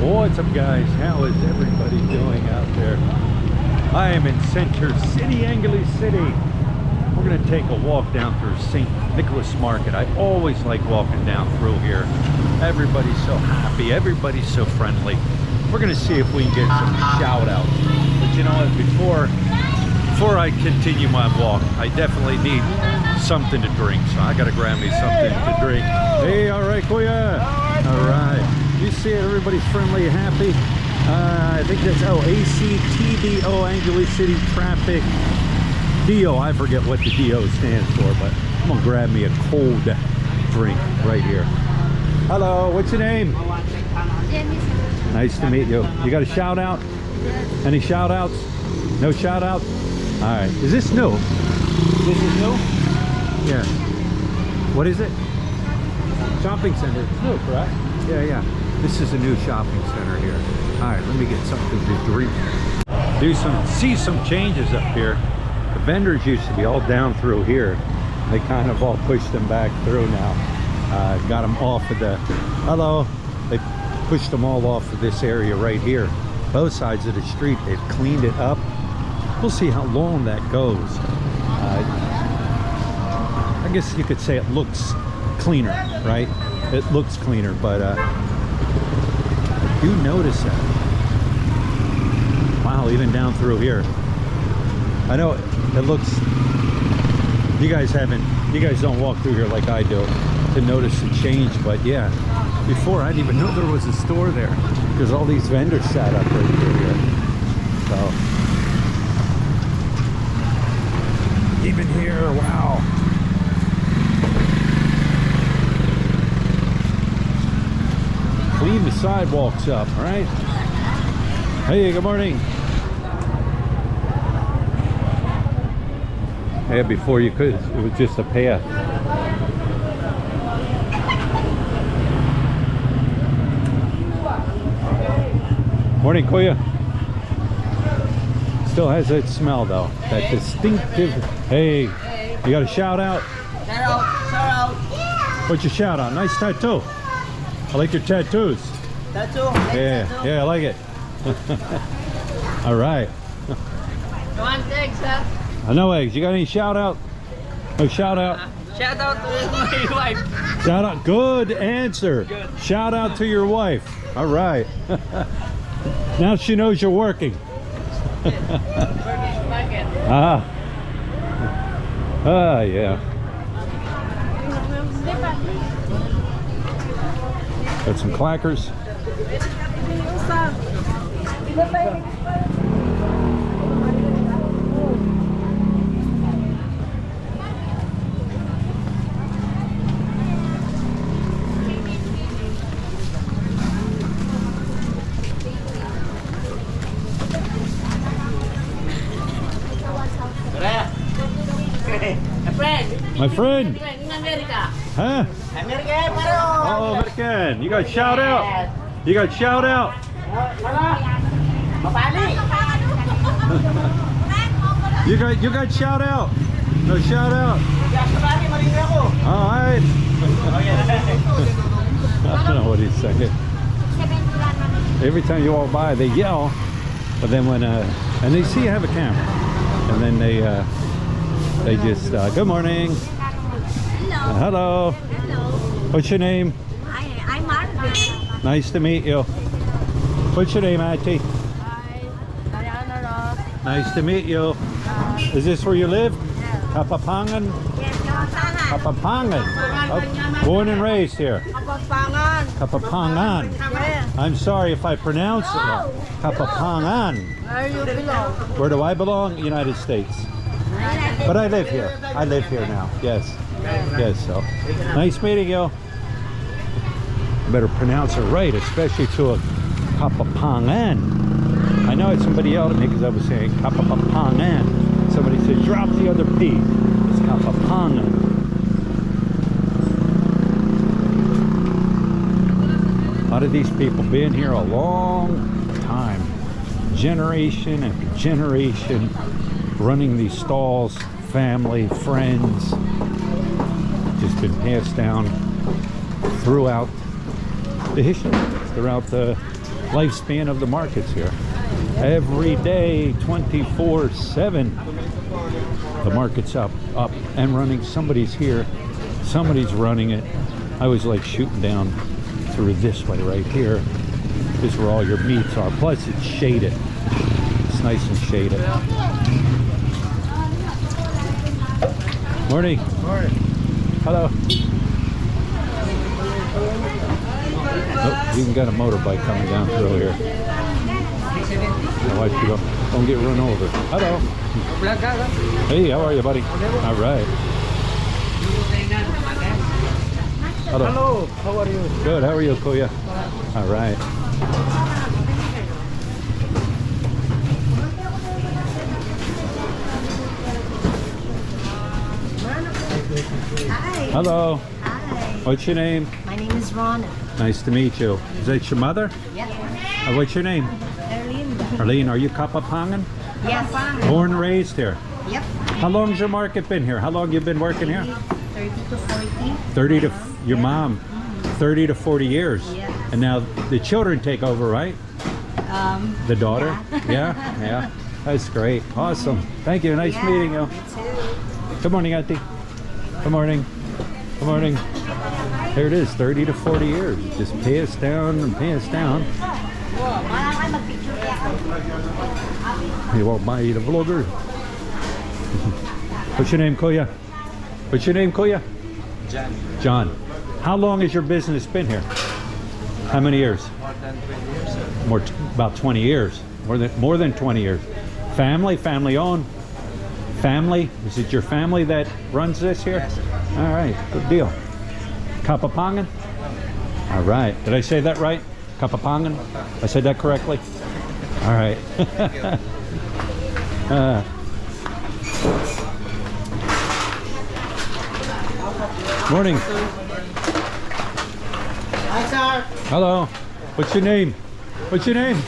What's up, guys? How is everybody doing out there? I am in Center City, Angeles City. We're going to take a walk down through St. Nicholas Market. I always like walking down through here. Everybody's so happy. Everybody's so friendly. We're going to see if we can get some shout outs. But you know what? Before I continue my walk, I definitely need something to drink. So I got to grab me something to drink. Hey, all right, Kuya. All right. You see it, everybody's friendly, happy. I think that's, ACTDO, Angeles City Traffic DO. I forget what the DO stands for, but I'm gonna grab me a cold drink right here. Hello, what's your name? Nice to meet you. You got a shout out? Any shout outs? No shout outs? All right, is this new? This is new? Yeah. What is it? Shopping center. It's new, correct? Yeah. This is a new shopping center here. All right, let me get something to drink. See some changes up here. The vendors used to be all down through here. They kind of all pushed them back through now. Got them off of the, hello. They pushed them all off of this area right here. Both sides of the street, they've cleaned it up. We'll see how long that goes. I guess you could say it looks cleaner, right? It looks cleaner, but I do notice that. Wow, even down through here. I know it looks, you guys don't walk through here like I do to notice the change, but yeah, before I didn't even know there was a store there because all these vendors sat up right through here. So even here, wow. Clean the sidewalks up, all right? Hey, good morning. Yeah, before you could, it was just a path. Morning, Kuya. Still has that smell though, that distinctive. Hey, you got a shout out? Shout out. What's your shout out? Nice tattoo. I like your tattoos. Tattoo? Yeah, I like it. All right. You want eggs, sir? No eggs. You got any shout out? No shout out? Shout out to my wife. Shout out. Good answer. Good. Shout out to your wife. All right. Now she knows you're working. Yeah. Got some clackers. My friend. Huh? Oh, American. You got shout out. You got shout out. You got shout out. No shout out. All right. I don't know what he's saying. Every time you walk by, they yell, but then when and they see you have a camera, and then they just good morning. Hello. What's your name? I'm Margaret. Nice to meet you. What's your name, Auntie? Hi, Diana Ross. Nice to meet you. Is this where you live? Kapampangan? Yes, Kapampangan. Oh, born and raised here. Kapampangan. Kapampangan. Yes. I'm sorry if I pronounce it wrong. Kapampangan. Where you belong? Where do I belong? United States. But I live here. I live here now. Yes. Yes, so. Nice meeting you. Better pronounce it right, especially to a Kapampangan. I know it's somebody yelled at me because I was saying Kapampangan. Somebody said, drop the other P. It's Kapampangan. A lot of these people been here a long time. Generation after generation. Running these stalls, family, friends, just been passed down throughout the history, throughout the lifespan of the markets here. Every day, 24/7. The market's up and running. Somebody's here. Somebody's running it. I always like shooting down through this way right here. This is where all your meats are. Plus, it's shaded. It's nice and shaded. Morning. Morning. Hello. Oh, you even got a motorbike coming down through here. Watch you don't get run over. Hello. Hey, how are you, buddy? All right. Hello. Hello, how are you? Good. How are you, Kuya? All right. Hi. Hello. Hi. What's your name? My name is Rona. Nice to meet you. Is that your mother? Yeah. What's your name? Erlene. Arlene, are you Kapampangan? Yes. Born and raised here. Yep. How long's your market been here? How long you been working here? 30 to 40. 30 to, your mom, 30 to 40 years. Yes. And now the children take over, right? The daughter? Yeah. Yeah. That's great. Awesome. Thank you. Nice meeting you. Me too. Good morning, Auntie. Good morning. Good morning. There it is, 30 to 40 years. Just pay us down and pay us down. You won't buy the vlogger. What's your name, Kuya? What's your name, Kuya? John. John. How long has your business been here? How many years? More than 20 years, sir. About 20 years. More than 20 years. Family owned. Family? Is it your family that runs this here? Yes, sir. All right, good deal. Kapampangan? All right. Did I say that right? Kapampangan? I said that correctly? All right. Morning. Hi, sir. Hello. What's your name? What's your name?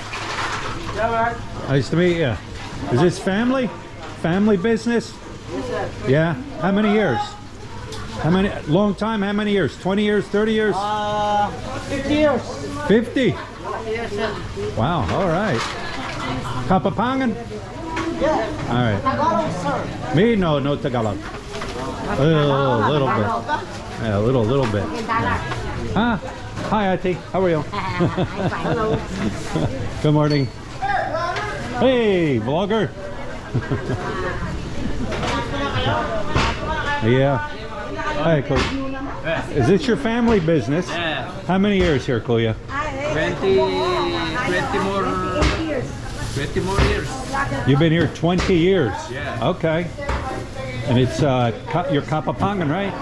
Nice to meet you. Is this family? Family business? Yeah. How many years? How many? Long time? How many years? 20 years? 30 years? 50 years. 50? Yes, sir. Wow. All right. Kapampangan? Yeah. All right. Tagalog, sir. Me? No Tagalog. A little bit. Yeah, a little bit. Ah. Hi, Auntie. How are you? Hello. Good morning. Hey, vlogger. Yeah. Hi, Kuya. Is this your family business? Yeah. How many years here, Kuya? 20 more years. You've been here 20 years? Yeah. Okay. And it's, you're Kapampangan, right?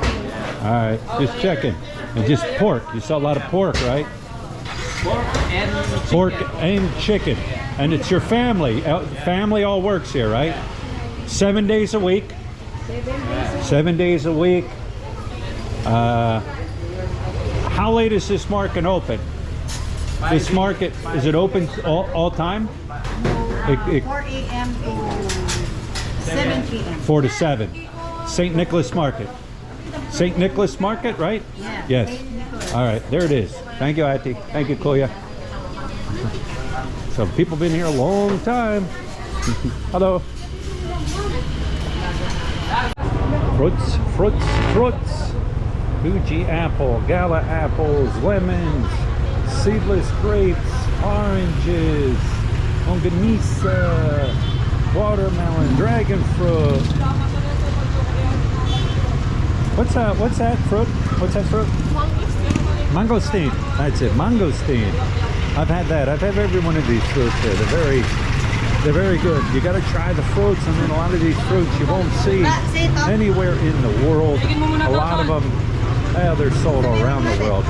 All right, just checking. And just pork. You sell a lot of pork, right? Pork and Pork and chicken. And it's your family. Family all works here, right? 7 days a week. 7 days a week. How late is this market open? This market, is it open all time? 4 a.m. to 7 p.m. 4 to 7. St. Nicholas Market. St. Nicholas Market, right? Yeah. Yes. St. Nicholas. All right, there it is. Thank you, Auntie. Thank you, Kuya. So people been here a long time. Hello. Fruits. Fuji apple, gala apples, lemons, seedless grapes, oranges, longanisa, watermelon, dragon fruit. What's that fruit? What's that fruit? Mangosteen. That's it, mangosteen. I've had that. I've had every one of these fruits here. They're very good. You got to try the fruits. I mean, a lot of these fruits you won't see anywhere in the world. A lot of them, they're sold all around the world.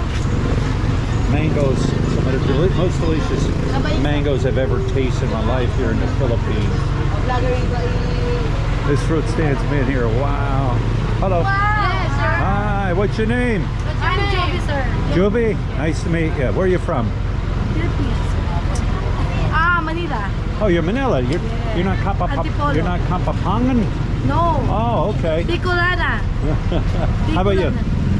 Mangoes, some of the most delicious mangoes I've ever tasted in my life here in the Philippines. This fruit stand's been here. Wow. Hello. Hi, what's your name? I'm Joby, sir. Juby. Nice to meet you. Where are you from? Philippines. Manila. Oh, you're Manila. You're not Antipolo. You're not Kapampangan? No. Oh, okay. Bicolana. How about you?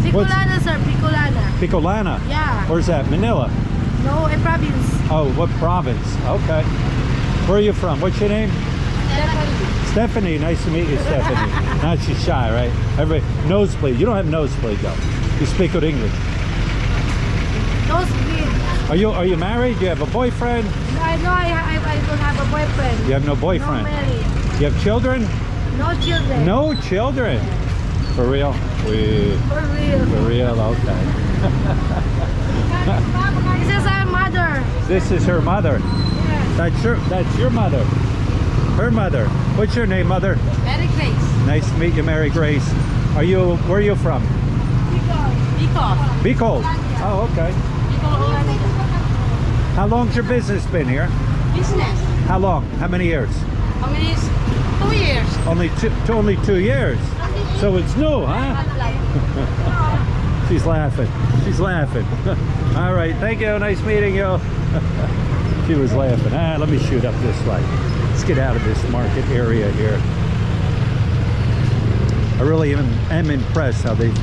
Bicolana, sir. Bicolana. Bicolana. Yeah. Where's that? Manila. No, a province. Oh, what province? Okay. Where are you from? What's your name? Stephanie. Nice to meet you, Stephanie. Now she's shy, right? Everybody, nosebleed. You don't have nosebleed though. You speak good English. Nosebleed. Are you married? Do you have a boyfriend? I know I don't have a boyfriend. You have no boyfriend? No married. You have children? No children. No children. For real? For real. For real, okay. This is our mother. This is her mother. Yes. That's your mother. Her mother. What's your name, mother? Mary Grace. Nice to meet you, Mary Grace. Where are you from? Bicol. Bicol. Oh, okay. How long's your business been here? Business. How long? How many years? How many years? 2 years. Only 2 years. So it's new, huh? She's laughing. She's laughing. All right. Thank you. Nice meeting you. She was laughing. Let me shoot up this way. Let's get out of this market area here. I really am impressed how they've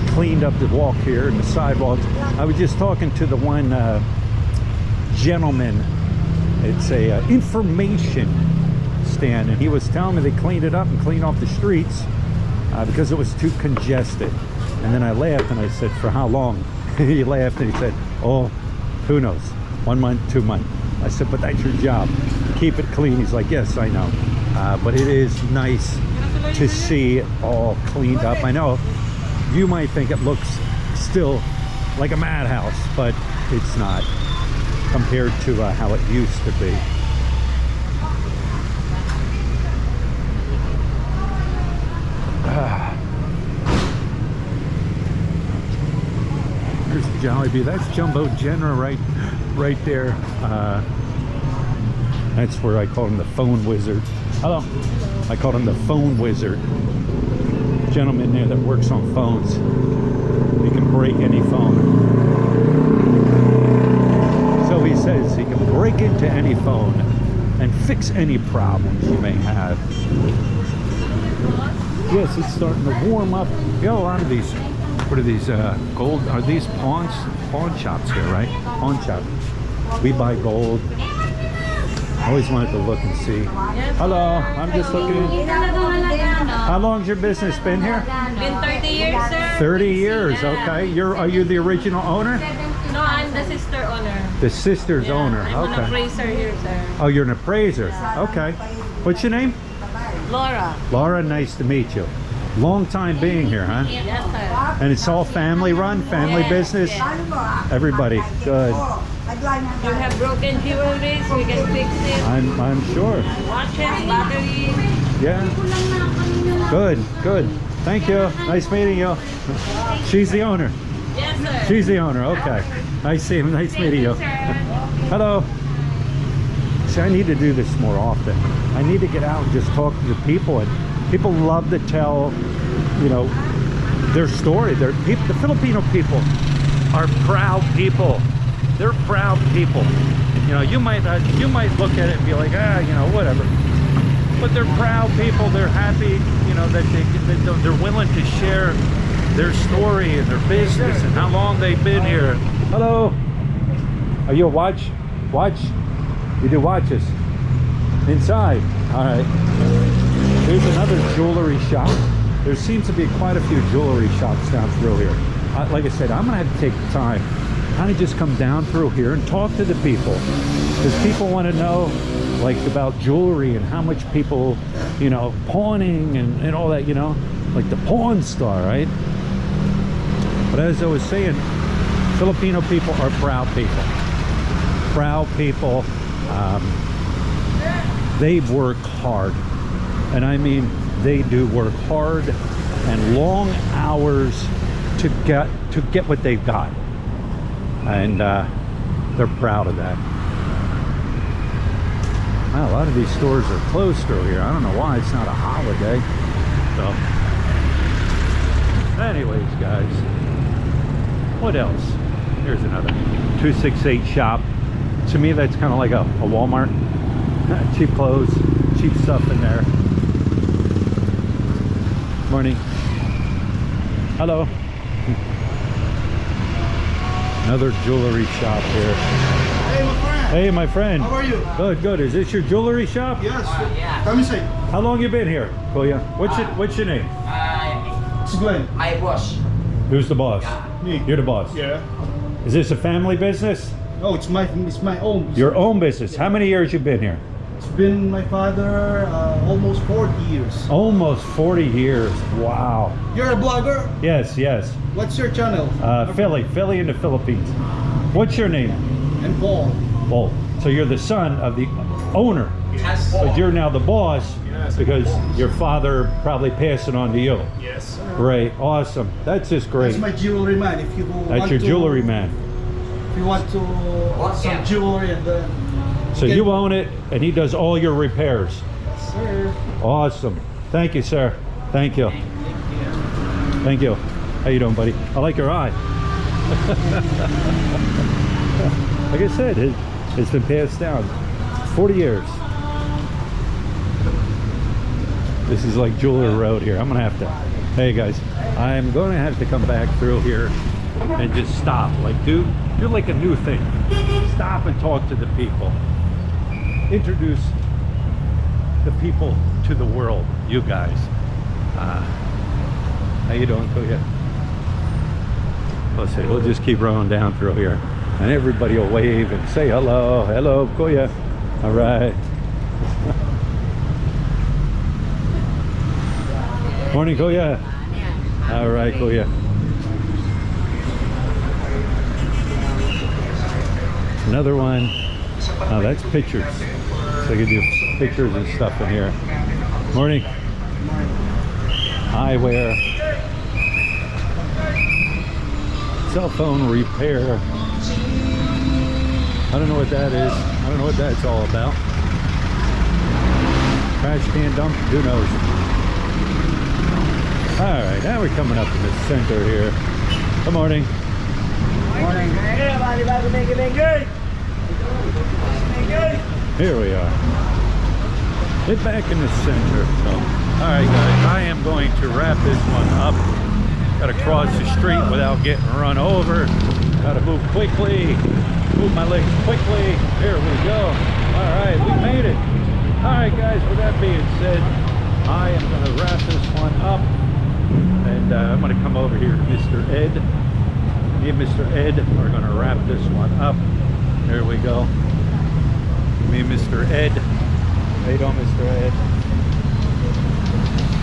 cleaned up the walk here and the sidewalks. I was just talking to the one gentleman. It's a information stand, and he was telling me they cleaned it up and cleaned off the streets because it was too congested. And then I laughed and I said, for how long? He laughed and he said, oh, who knows, 1 month, 2 months. I said, but that's your job, keep it clean. He's like, yes, I know, but it is nice to see it all cleaned up. I know you might think it looks still like a madhouse, but it's not compared to how it used to be. There's Jollibee. That's Jumbo Jenner right there. That's where I call him the phone wizard. Hello. I called him the phone wizard. Gentleman there that works on phones. He can break any phone. So he says he can break into any phone and fix any problems you may have. Yes, it's starting to warm up. You got a lot of these. What are these gold? Are these pawn shops here, right? Pawn shop. We buy gold. I always wanted to look and see. Hello, I'm just looking. How long's your business been here? Been 30 years, sir. 30 years, okay. Are you the original owner? No, I'm the sister owner. The sister's owner, I'm an okay. appraiser here, sir. Oh, you're an appraiser, okay. What's your name? Laura. Laura, nice to meet you. Long time being here, huh? Yes, sir. And it's all family run, family business? Everybody, good. You have broken jewelry, we can fix it. I'm sure. Watches, batteries. Yeah. Good. Thank you. Nice meeting you. She's the owner. Yes, sir. She's the owner. Okay. Nice meeting you. Hello. See, I need to do this more often. I need to get out and just talk to the people, and people love to tell, you know, their story. The Filipino people are proud people. They're proud people. You know, you might look at it and be like, you know, whatever. But they're proud people. They're happy, you know, that they're willing to share their story and their business and how long they've been here. Hello. Are you a watch? You do watches? Inside. All right. Here's another jewelry shop. There seems to be quite a few jewelry shops down through here. Like I said, I'm gonna have to take the time, kind of just come down through here and talk to the people, because people want to know, like, about jewelry and how much people, you know, pawning and all that, you know, like the pawn star, right? But as I was saying, Filipino people are proud people. Proud people. They work hard, and I mean they do work hard and long hours to get what they've got, and they're proud of that. Wow, a lot of these stores are closed through here. I don't know why. It's not a holiday. So anyways, guys, what else? Here's another 268 shop. To me, that's kind of like a Walmart. Cheap clothes, cheap stuff in there. Morning. Hello. Another jewelry shop here. Hey, my friend. Hey, my friend. How are you? Good, good. Is this your jewelry shop? Yes. Yeah. Come inside. How long you been here, Kuya? What's your name? It's Glenn. My boss. Who's the boss? Me. You're the boss. Yeah. Is this a family business? No, it's my own. Your own business. How many years you been here? It's been my father almost 40 years. Almost 40 years. Wow. You're a blogger? Yes, yes. What's your channel? Philly in the Philippines. What's your name? And Paul. Paul. So you're the son of the owner, Yes. but you're now the boss because your father probably passed it on to you. Yes. Great, awesome. That's just great. That's my jewelry man. If you That's want your to, jewelry man. If you want to some Yeah. jewelry and then. So you own it, and he does all your repairs. Sir. Awesome. Thank you, sir. Thank you. Thank you. How you doing, buddy? I like your eye. Like I said, it's been passed down 40 years. This is like Jeweler Road here. I'm gonna have to, hey guys, I'm gonna have to come back through here and just stop. Like, dude, you're like a new thing. Stop and talk to the people. Introduce the people to the world, you guys. How you doing, Kuya? Let's see, we'll just keep rolling down through here. And everybody will wave and say hello. Hello, Kuya. All right. Morning, Kuya. All right, Kuya. Another one. Oh, that's pictures. So I can do pictures and stuff in here. Morning. Eyewear. Cell phone repair. I don't know what that is. I don't know what that's all about. Trash can dump? Who knows? Alright, now we're coming up in the center here. Good morning. Here we are. Get back in the center. So, alright guys, I am going to wrap this one up. Gotta cross the street without getting run over. Gotta move quickly. Move my legs quickly. Here we go. Alright, we made it. Alright guys, with that being said, I am gonna wrap this one up. And I'm gonna come over here to Mr. Ed. Me and Mr. Ed are gonna wrap this one up. There we go. Me and Mr. Ed. How you doing, Mr. Ed?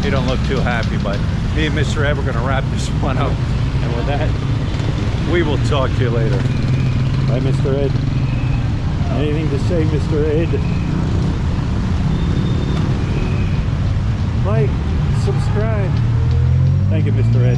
You don't look too happy, but me and Mr. Ed, we're gonna wrap this one up. And with that, we will talk to you later. Bye, Mr. Ed. Anything to say, Mr. Ed? Like, subscribe. Thank you, Mr. Ed.